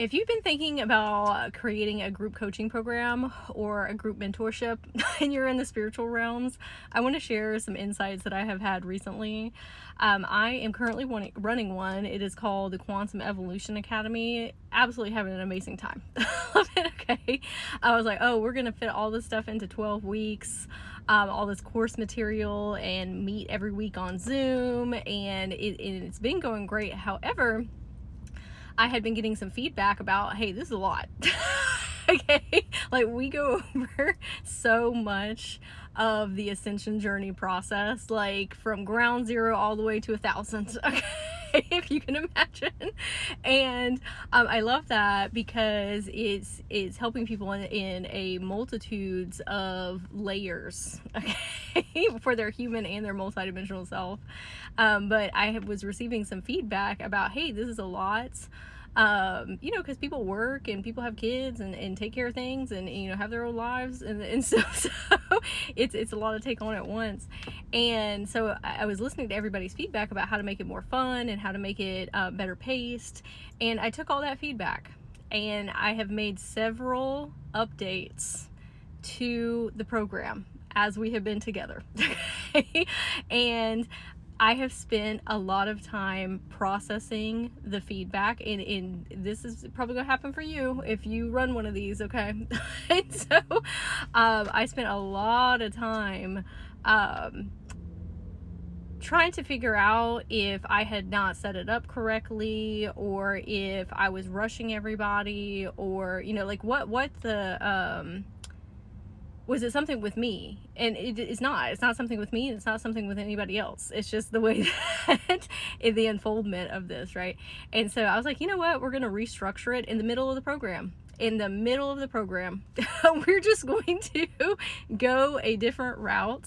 If you've been thinking about creating a group coaching program or a group mentorship and you're in the spiritual realms, I want to share some insights that I have had recently. I am currently running one. It is called the Quantum Evolution Academy. Absolutely having an amazing time. Love it. Okay. I was like, oh, we're going to fit all this stuff into 12 weeks. All this course material and meet every week on Zoom. And it's been going great. However, I had been getting some feedback about, hey, this is a lot. Okay, like we go over so much of the ascension journey process, like from ground zero all the way to 1,000. Okay, if you can imagine. And I love that because it's helping people in a multitudes of layers, okay, for their human and their multidimensional self. But I was receiving some feedback about, hey, this is a lot. Because people work and people have kids and take care of things and have their own lives and so it's a lot to take on at once. And so I was listening to everybody's feedback about how to make it more fun and how to make it better paced, and I took all that feedback and I have made several updates to the program as we have been together. And I have spent a lot of time processing the feedback, and this is probably gonna happen for you if you run one of these, okay? And so I spent a lot of time trying to figure out if I had not set it up correctly, or if I was rushing everybody, or what the was it something with me? And it's not something with me, it's not something with anybody else. It's just the way that in the unfoldment of this, right? And so I was like, you know what, we're gonna restructure it in the middle of the program. We're just going to go a different route.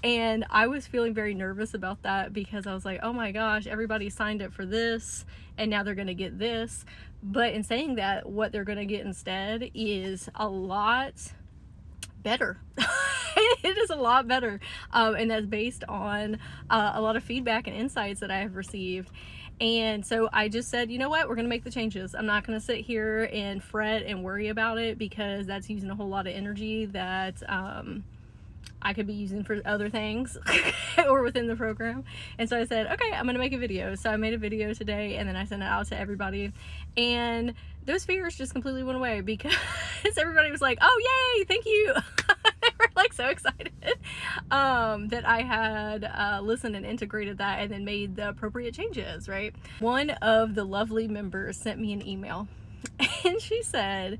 And I was feeling very nervous about that because I was like, oh my gosh, everybody signed up for this and now they're gonna get this. But in saying that, what they're gonna get instead is a lot better. It is a lot better, and that's based on a lot of feedback and insights that I have received. And so I just said, you know what, we're gonna make the changes. I'm not gonna sit here and fret and worry about it because that's using a whole lot of energy that I could be using for other things or within the program. And so I said, okay, I'm gonna make a video. So I made a video today and then I sent it out to everybody, and those fears just completely went away because everybody was like, oh yay, thank you. They were like so excited that I had listened and integrated that and then made the appropriate changes, right? One of the lovely members sent me an email and she said,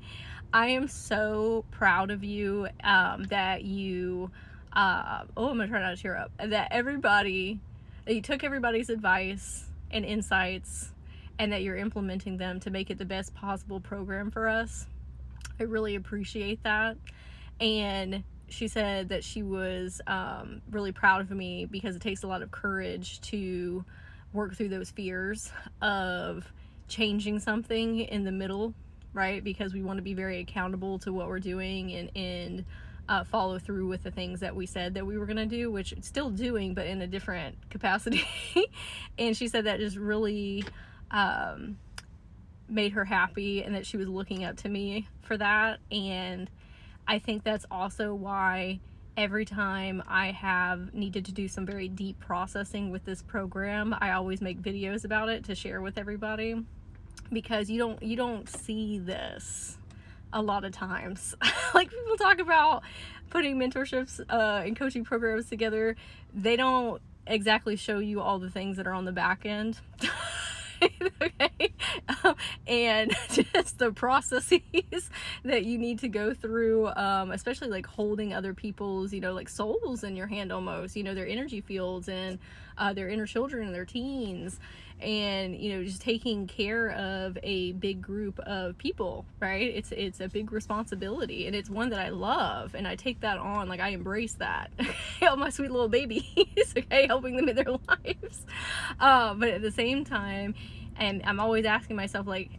I am so proud of you that you I'm gonna try not to tear up, that you took everybody's advice and insights and that you're implementing them to make it the best possible program for us. I really appreciate that. And she said that she was really proud of me because it takes a lot of courage to work through those fears of changing something in the middle, right? Because we want to be very accountable to what we're doing and follow through with the things that we said that we were going to do, which it's still doing, but in a different capacity. And she said that just really made her happy and that she was looking up to me for that. And I think that's also why every time I have needed to do some very deep processing with this program, I always make videos about it to share with everybody, because you don't see this a lot of times. Like, people talk about putting mentorships and coaching programs together, they don't exactly show you all the things that are on the back end. Okay, and just the processes that you need to go through, especially like holding other people's, like souls in your hand almost, their energy fields and their inner children and their teens, and just taking care of a big group of people, right? It's a big responsibility, and it's one that I love, and I take that on, like I embrace that. All my sweet little babies, okay, helping them in their lives, but at the same time, and I'm always asking myself, like,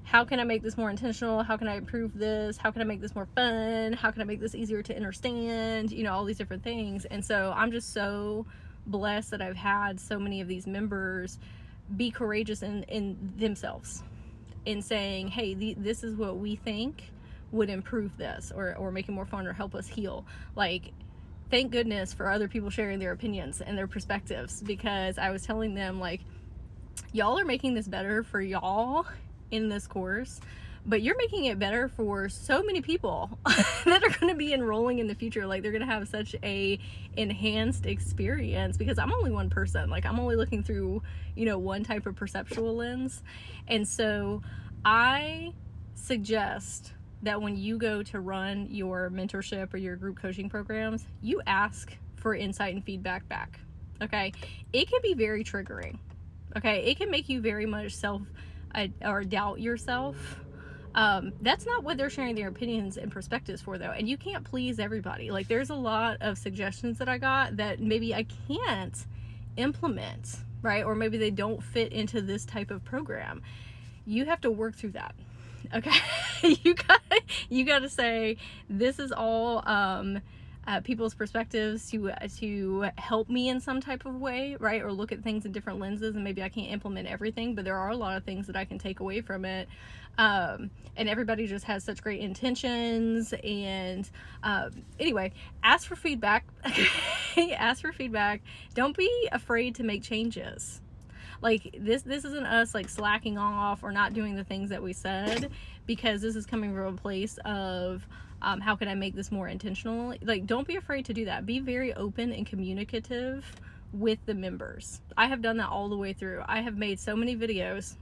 how can I make this more intentional? How can I improve this? How can I make this more fun? How can I make this easier to understand? All these different things. And so I'm just so blessed that I've had so many of these members be courageous in themselves. in saying, hey, this is what we think would improve this, or make it more fun, or help us heal. Like, thank goodness for other people sharing their opinions and their perspectives, because I was telling them, like, y'all are making this better for y'all in this course, but you're making it better for so many people that are going to be enrolling in the future. Like, they're going to have such a enhanced experience, because I'm only one person. Like, I'm only looking through, you know, one type of perceptual lens. And so I suggest that when you go to run your mentorship or your group coaching programs, you ask for insight and feedback back. Okay. It can be very triggering. Okay. It can make you very much or doubt yourself. That's not what they're sharing their opinions and perspectives for, though. And you can't please everybody. Like, there's a lot of suggestions that I got that maybe I can't implement, right? Or maybe they don't fit into this type of program. You have to work through that. Okay. you got to say, this is all, people's perspectives to help me in some type of way, right? Or look at things in different lenses, and maybe I can't implement everything, but there are a lot of things that I can take away from it. And everybody just has such great intentions. And anyway, ask for feedback. Ask for feedback. Don't be afraid to make changes. Like, this isn't us like slacking off or not doing the things that we said, because this is coming from a place of how can I make this more intentional? Like, don't be afraid to do that. Be very open and communicative with the members. I have done that all the way through. I have made so many videos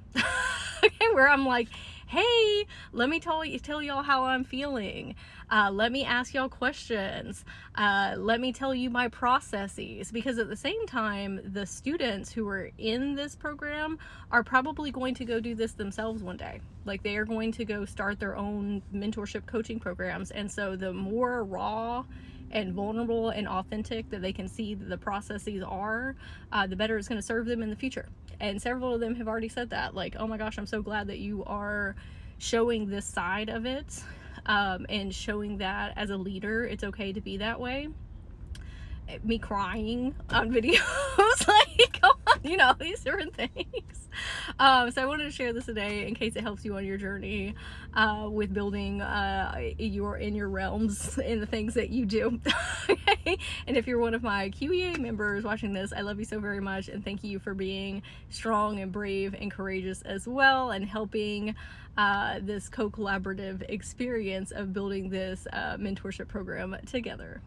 where I'm like, hey, let me tell y'all how I'm feeling. Let me ask y'all questions. Let me tell you my processes. Because at the same time, the students who are in this program are probably going to go do this themselves one day. Like, they are going to go start their own mentorship coaching programs. And so the more raw and vulnerable and authentic that they can see that the processes are, the better it's going to serve them in the future. And several of them have already said that, like, oh my gosh, I'm so glad that you are showing this side of it, and showing that as a leader, it's okay to be that way. Me crying on videos, like, come on, you know, these different things. So I wanted to share this today in case it helps you on your journey with building in your realms and the things that you do. Okay? And if you're one of my QEA members watching this, I love you so very much, and thank you for being strong and brave and courageous as well, and helping this co-collaborative experience of building this mentorship program together.